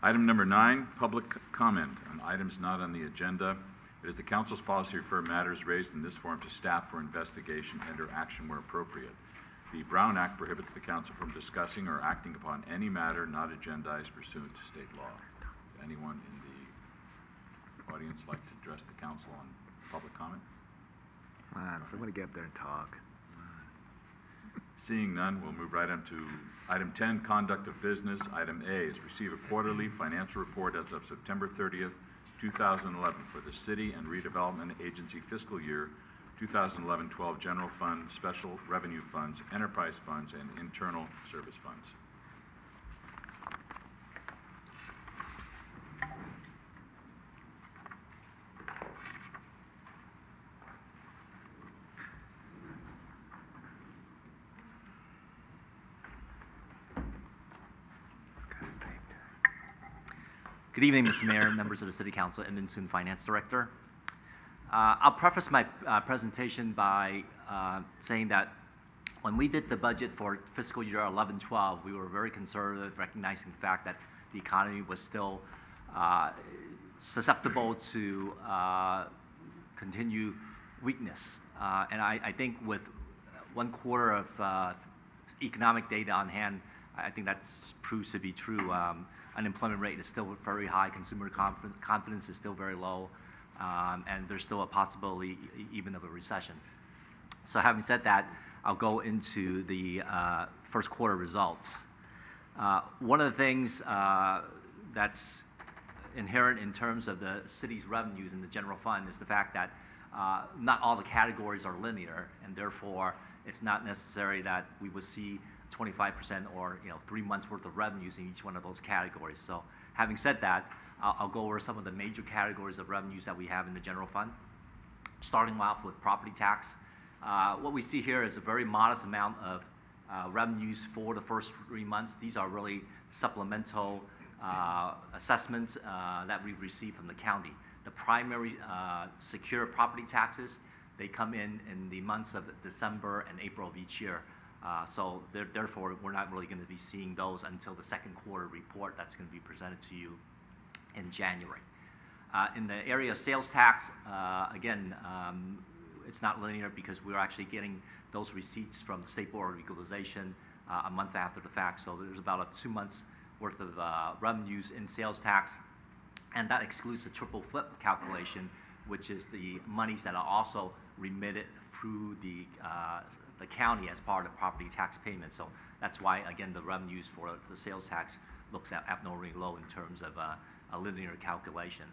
Item number 9, public comment on items not on the agenda. It is the council's policy to refer matters raised in this forum to staff for investigation and/or action where appropriate. The Brown Act prohibits the council from discussing or acting upon any matter not agendized pursuant to state law. Does anyone in the audience like to address the council on public comment? Come on, someone get up there and talk. Seeing none, we'll move right on to item 10, conduct of business. Item A is receive a quarterly financial report as of September 30th, 2011 for the City and Redevelopment Agency fiscal year 2011-12 general fund, special revenue funds, enterprise funds, and internal service funds. Good evening, Mr. Mayor, members of the City Council, and Min-Soon, Finance Director. I'll preface my presentation by saying that when we did the budget for fiscal year 11-12, we were very conservative, recognizing the fact that the economy was still susceptible to continued weakness. And I think with 1 quarter of economic data on hand, I think that proves to be true. Unemployment rate is still very high, consumer confidence is still very low, and there's still a possibility even of a recession. So having said that, I'll go into the first quarter results. One of the things that's inherent in terms of the city's revenues in the general fund is the fact that not all the categories are linear, and therefore it's not necessary that we would see 25% or 3 months worth of revenues in each one of those categories. So having said that, I'll go over some of the major categories of revenues that we have in the general fund. Starting off with property tax. What we see here is a very modest amount of revenues for the first 3 months. These are really supplemental assessments that we've received from the county. The primary secure property taxes, they come in the months of December and April of each year. So therefore, we're not really going to be seeing those until the second quarter report that's going to be presented to you in January. In the area of sales tax, again, it's not linear because we're actually getting those receipts from the State Board of Equalization a month after the fact. So there's about 2 months worth of revenues in sales tax, and that excludes the triple flip calculation, which is the monies that are also remitted through the county as part of property tax payment. So that's why, again, the revenues for the sales tax looks abnormally low in terms of a linear calculation.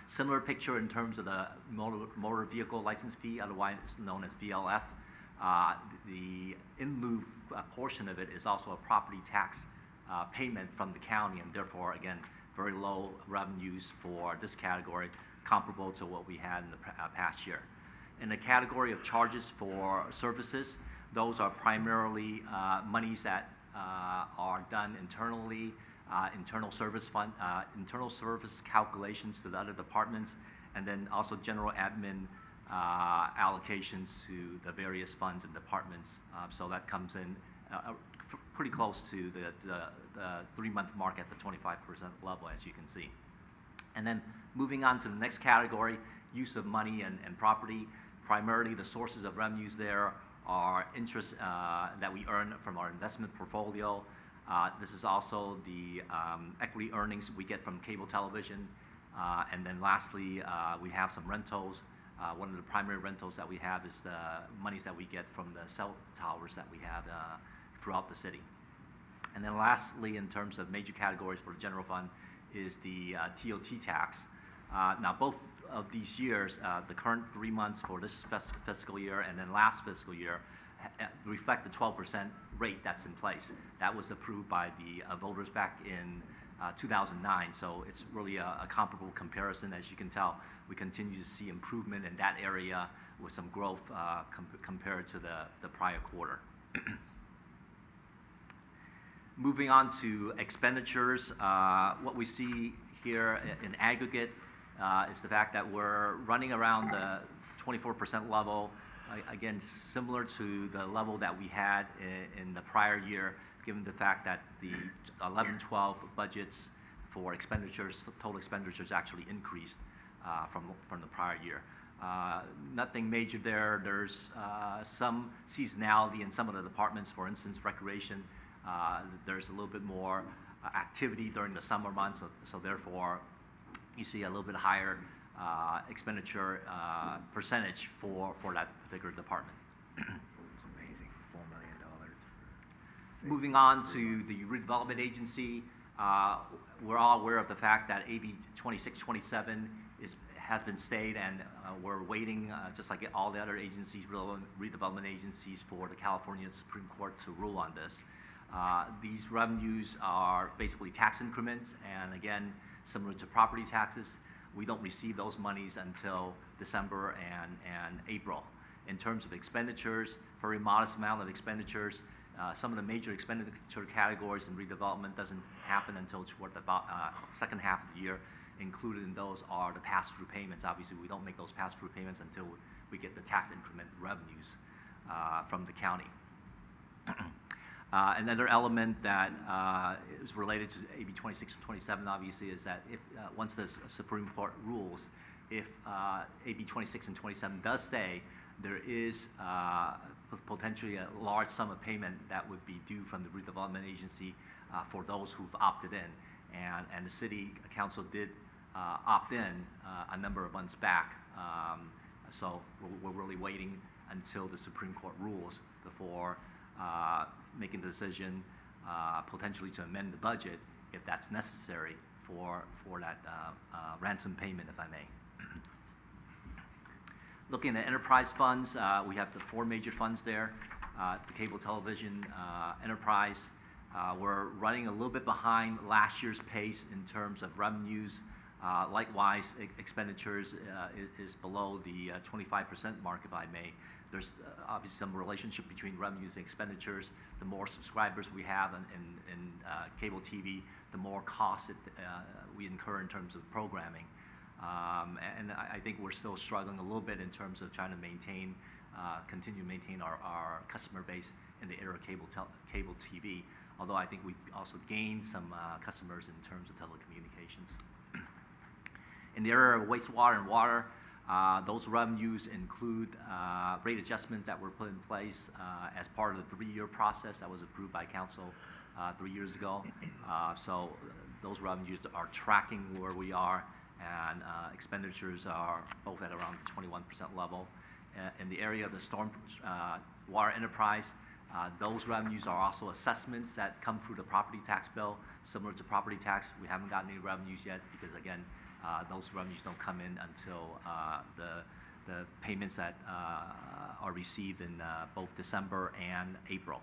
Similar picture in terms of the motor vehicle license fee, otherwise known as VLF. The in lieu portion of it is also a property tax payment from the county, and therefore, again, very low revenues for this category, comparable to what we had in the past year. In the category of charges for services, those are primarily monies that are done internally, internal service calculations to the other departments, and then also general admin allocations to the various funds and departments. So that comes in pretty close to the 3-month mark at the 25% level, as you can see. And then moving on to the next category, use of money and property. Primarily, the sources of revenues there are interest that we earn from our investment portfolio. This is also the equity earnings we get from cable television. And then lastly, we have some rentals. One of the primary rentals that we have is the monies that we get from the cell towers that we have throughout the city. And then lastly, in terms of major categories for the general fund, is the TOT tax. Now, both of these years, the current 3 months for this fiscal year and then last fiscal year, reflect the 12% rate that's in place. That was approved by the voters back in 2009, so it's really a comparable comparison. As you can tell, we continue to see improvement in that area with some growth compared to the prior quarter. Moving on to expenditures, what we see here in aggregate is the fact that we're running around the 24% level. Again, similar to the level that we had in the prior year, given the fact that the 11-12 budgets for expenditures, total expenditures actually increased from the prior year. Nothing major there. There's some seasonality in some of the departments. For instance, recreation, there's a little bit more activity during the summer months, so therefore you see a little bit higher expenditure percentage for that particular department. It's amazing, $4 million. Moving on to the redevelopment agency, we're all aware of the fact that AB 2627 has been stayed, and we're waiting, just like all the other agencies, redevelopment agencies, for the California Supreme Court to rule on this. These revenues are basically tax increments, and again, similar to property taxes, we don't receive those monies until December and April. In terms of expenditures, very modest amount of expenditures. Some of the major expenditure categories in redevelopment doesn't happen until toward the second half of the year. Included in those are the pass-through payments. Obviously, we don't make those pass-through payments until we get the tax increment revenues from the county. Another element that is related to AB 2627, obviously, is that if once the Supreme Court rules, if AB 26 and 27 does stay, there is potentially a large sum of payment that would be due from the redevelopment agency for those who've opted in. And the city council did opt in a number of months back. So we're really waiting until the Supreme Court rules before making the decision potentially to amend the budget if that's necessary for that ransom payment, if I may. Looking at enterprise funds, we have the 4 major funds there. The cable television enterprise, we're running a little bit behind last year's pace in terms of revenues. Likewise, expenditures is below the 25% mark, if I may. There's obviously some relationship between revenues and expenditures. The more subscribers we have in cable TV, the more costs we incur in terms of programming. And I think we're still struggling a little bit in terms of trying to maintain, continue to maintain our customer base in the era of cable TV. Although I think we've also gained some customers in terms of telecommunications. In the area of wastewater and water, those revenues include rate adjustments that were put in place as part of the 3-year process that was approved by council 3 years ago. So those revenues are tracking where we are, and expenditures are both at around the 21% level. In the area of the storm water enterprise, those revenues are also assessments that come through the property tax bill. Similar to property tax, we haven't gotten any revenues yet because, again, those revenues don't come in until the payments that are received in both December and April.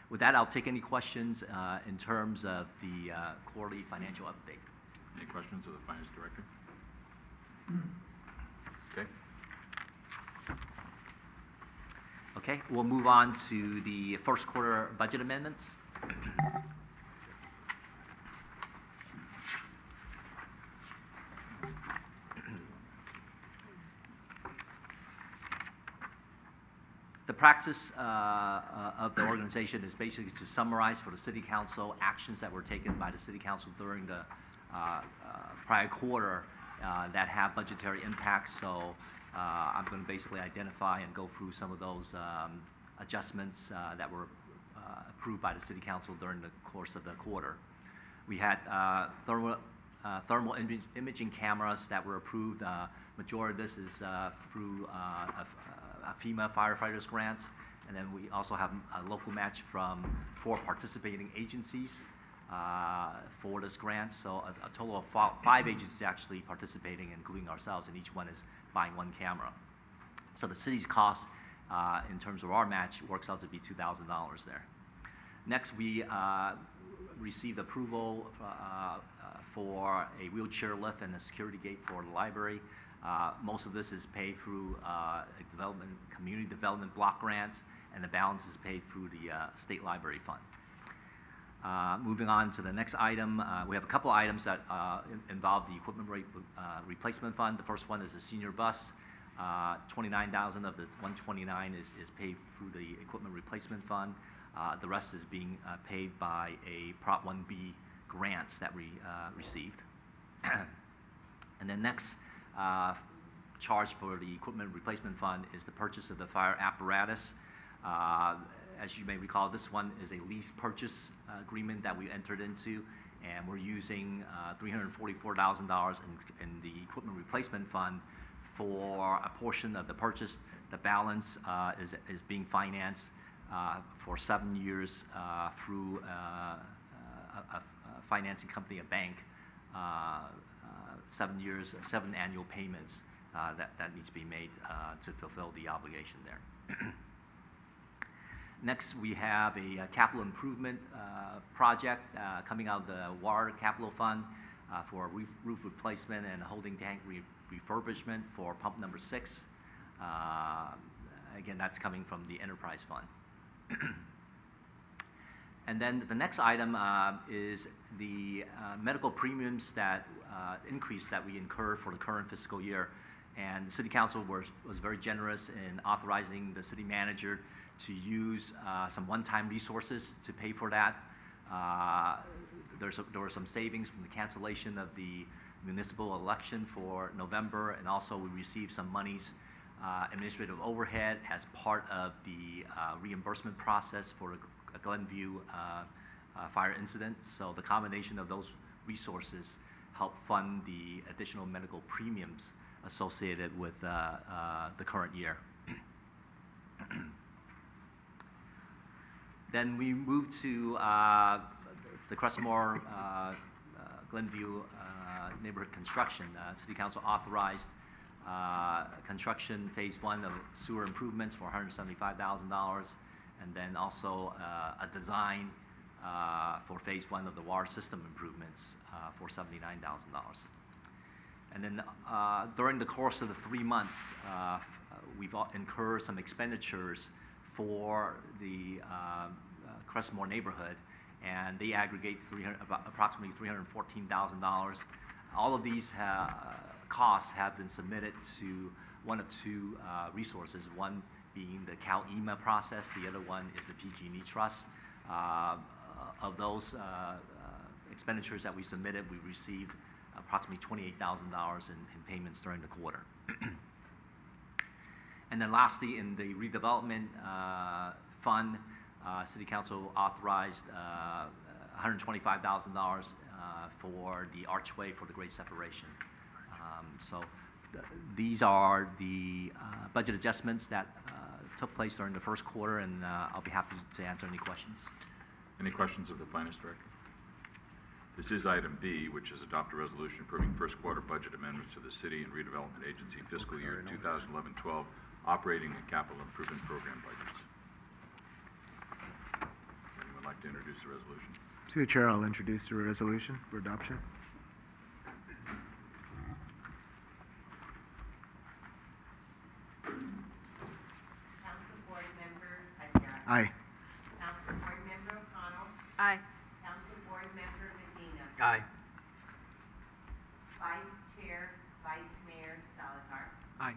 With that, I'll take any questions in terms of the quarterly financial update. Any questions of the Finance Director? Okay. Okay, we'll move on to the first quarter budget amendments. The practice of the organization is basically to summarize for the City Council actions that were taken by the City Council during the prior quarter that have budgetary impacts. So I'm going to basically identify and go through some of those adjustments that were approved by the City Council during the course of the quarter. We had thermal imaging cameras that were approved. Majority of this is through a FEMA firefighters grant, and then we also have a local match from 4 participating agencies for this grant. So a total of 5 agencies actually participating, including ourselves, and each one is buying 1 camera. So the city's cost in terms of our match works out to be $2,000 there. Next, we received approval for a wheelchair lift and a security gate for the library. Most of this is paid through community development block grants, and the balance is paid through the State Library Fund. Moving on to the next item, we have a couple items that involve the equipment replacement fund. The first one is the senior bus. $29,000 of the $129 is paid through the equipment replacement fund. The rest is being paid by a Prop 1B grants that we received. And the next charge for the equipment replacement fund is the purchase of the fire apparatus. As you may recall, this one is a lease purchase agreement that we entered into, and we're using $344,000 in the equipment replacement fund for a portion of the purchase. The balance is being financed for 7 years through a financing company, a bank, 7 years, 7 annual payments that needs to be made to fulfill the obligation there. Next, we have a capital improvement project coming out of the Water Capital Fund for roof replacement and holding tank refurbishment for pump number 6. Again, that's coming from the enterprise fund. And then the next item is the medical premiums that increase that we incur for the current fiscal year. And the City Council was very generous in authorizing the city manager to use some one-time resources to pay for that. There were some savings from the cancellation of the municipal election for November, and also we received some monies, administrative overhead, as part of the reimbursement process for a Glenview fire incident. So the combination of those resources helped fund the additional medical premiums associated with the current year. Then we move to the Crestmore Glenview neighborhood construction. City Council authorized construction phase 1 of sewer improvements for $175,000, and then also a design for phase 1 of the water system improvements for $79,000. And then during the course of the 3 months, we've incurred some expenditures for the Crestmore neighborhood, and they aggregate approximately $314,000. All of these costs have been submitted to one of 2 resources, one being the CalEMA process, the other one is the PG&E Trust. Of those expenditures that we submitted, we received approximately $28,000 in payments during the quarter. And then lastly, in the redevelopment fund, City Council authorized $125,000 for the archway for the Great Separation. These are the budget adjustments that took place during the first quarter, and I'll be happy to answer any questions. Any questions of the Finance Director? This is item D, which is adopt a resolution approving first quarter budget amendments to the City and Redevelopment Agency fiscal year 2011-12 operating and capital improvement program budgets. Anyone like to introduce the resolution? Through the Chair, I'll introduce the resolution for adoption. Council Board Member Hudja. Aye. Council Board Member O'Connell. Aye. Council Board Member Medina. Aye. Vice Chair, Vice Mayor Salazar. Aye.